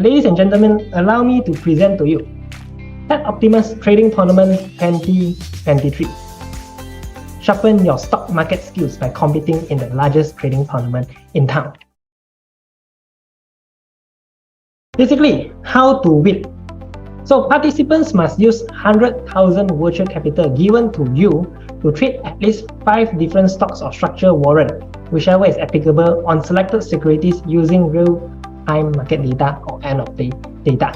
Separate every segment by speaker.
Speaker 1: Ladies and gentlemen, allow me to present to you TED Optimus Trading Tournament 2023. Sharpen your stock market skills by competing in the largest trading tournament in town. Basically, how to win. So participants must use 100,000 virtual capital given to you to trade at least 5 different stocks or structure warrant, whichever is applicable on selected securities using real-time market data or end-of-day data.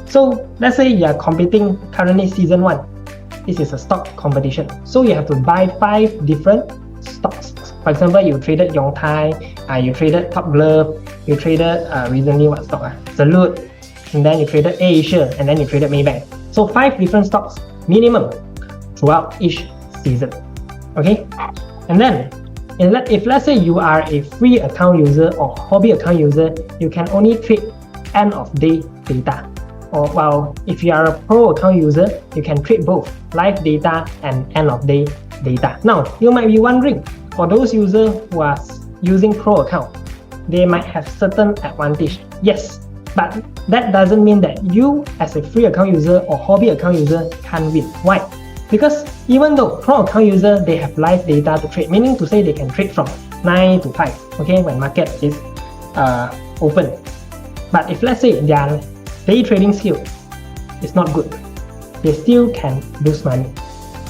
Speaker 1: So let's say you are competing currently season 1. This is a stock competition. So you have to buy 5 different stocks. For example, you traded Yongtai, you traded Top Glove, you traded recently what stock? Salute, and then you traded Asia, and then you traded Maybank. So 5 different stocks minimum throughout each season. Okay, and then if let's say you are a free account user or hobby account user, you can only trade end of day data. Or while if you are a pro account user, you can trade both live data and end of day data. Now you might be wondering, for those users who are using pro account, they might have certain advantage. Yes, but that doesn't mean that you as a free account user or hobby account user can't win. Why? Because even though pro account user, they have live data to trade, meaning to say they can trade from 9 to 5, okay, when market is open. But if let's say their day trading skill is not good, they still can lose money.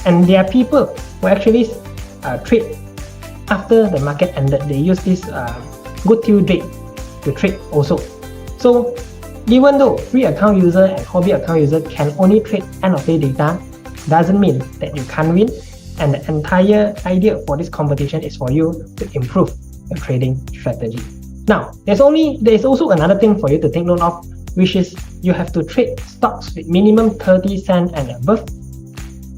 Speaker 1: And there are people who actually trade after the market ended. They use this good till date to trade also. So even though free account user and hobby account user can only trade end of day data, doesn't mean that you can't win, and the entire idea for this competition is for you to improve your trading strategy. Now, there's also another thing for you to take note of, which is you have to trade stocks with minimum 30 cents and above.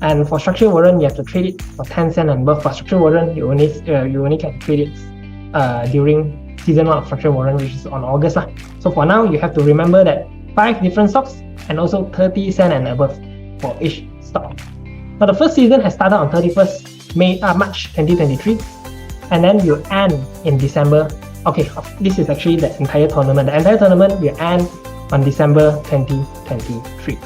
Speaker 1: And for structure warrant, you have to trade it for 10 cents and above. For structure warrant, you only can trade it during season 1 of structure warrant, which is on August. So for now, you have to remember that 5 different stocks and also 30 cents and above for each stock. Now the first season has started on 31st March 2023, and then will end in December. Okay, this is actually the entire tournament. The entire tournament will end on December 2023.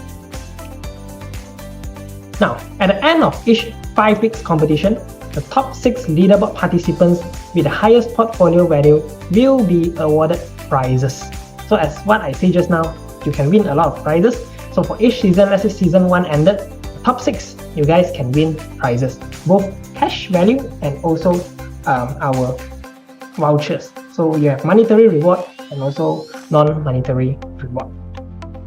Speaker 1: Now, at the end of each 5 weeks competition, the top 6 leaderboard participants with the highest portfolio value will be awarded prizes. So as what I said just now, you can win a lot of prizes. So for each season, let's say season 1 ended, top 6, you guys can win prizes, both cash value and also our vouchers. So you have monetary reward and also non-monetary reward.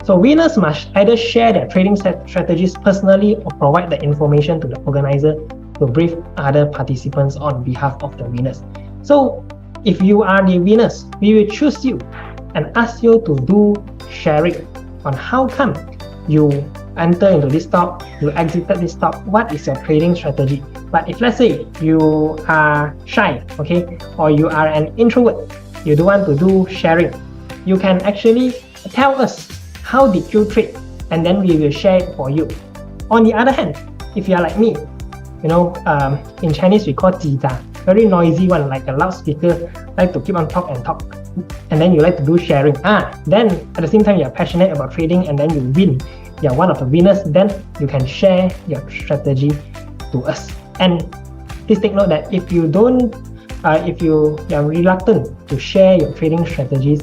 Speaker 1: So winners must either share their trading strategies personally or provide the information to the organizer to brief other participants on behalf of the winners. So if you are the winners, we will choose you and ask you to do sharing on how come you enter into this stock, you exited this stock, what is your trading strategy. But if let's say you are shy, okay, or you are an introvert, you don't want to do sharing, you can actually tell us how did you trade, and then we will share it for you. On the other hand, if you are like me, you know, in Chinese we call 叽喳, very noisy one, like a loudspeaker, like to keep on talk and talk, and then you like to do sharing. Then at the same time you are passionate about trading and then you win, you are one of the winners, then you can share your strategy to us. And please take note that if you are reluctant to share your trading strategies,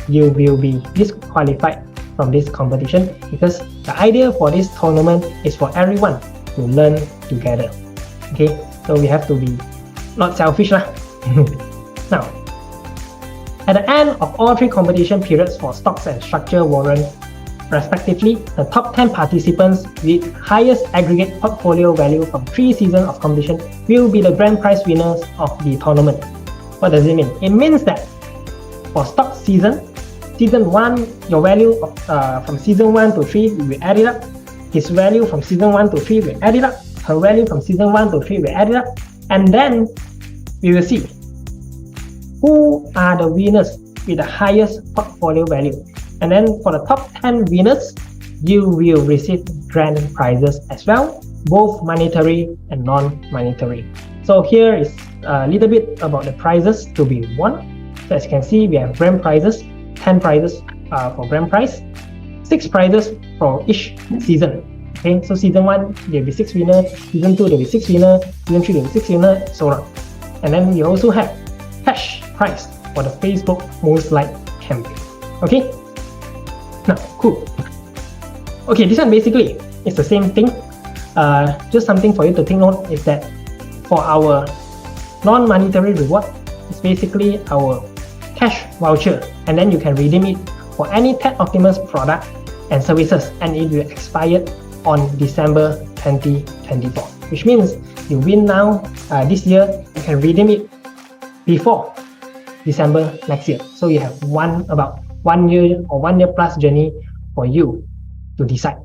Speaker 1: you will be disqualified from this competition, because the idea for this tournament is for everyone to learn together. Okay, so we have to be not selfish lah. Now, at the end of all 3 competition periods for stocks and structure warrant respectively, the top 10 participants with highest aggregate portfolio value from 3 seasons of competition will be the grand prize winners of the tournament. What does it mean? It means that for stock season 1, your value of, from season 1 to 3, we will add it up. His value from season 1 to 3, we will add it up. Her value from season 1 to 3, we will add it up. And then we will see who are the winners with the highest portfolio value. And then for the top 10 winners, you will receive grand prizes as well, both monetary and non-monetary. So here is a little bit about the prizes to be won. So as you can see, we have grand prizes, 10 prizes, for grand prize, 6 prizes for each season. Okay, so season 1 there'll be 6 winners, season 2 there'll be 6 winners, season 3 there'll be 6 winners, so on. And then you also have cash prize for the Facebook Most Liked campaign. Okay, now cool. Okay, this one basically is the same thing. Just something for you to take note is that for our non-monetary reward, it's basically our cash voucher, and then you can redeem it for any TED Optimus product and services, and it will expire on December 2024, which means you win now this year, you can redeem it before December next year. So you have about 1 year or 1 year plus journey for you to decide.